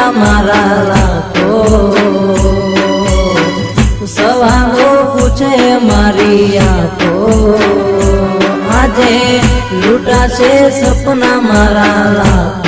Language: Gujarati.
સપના મારા લાખો સવાલો પૂછે મારી આંખો આજે લૂંટાશે સપના મારા લાખો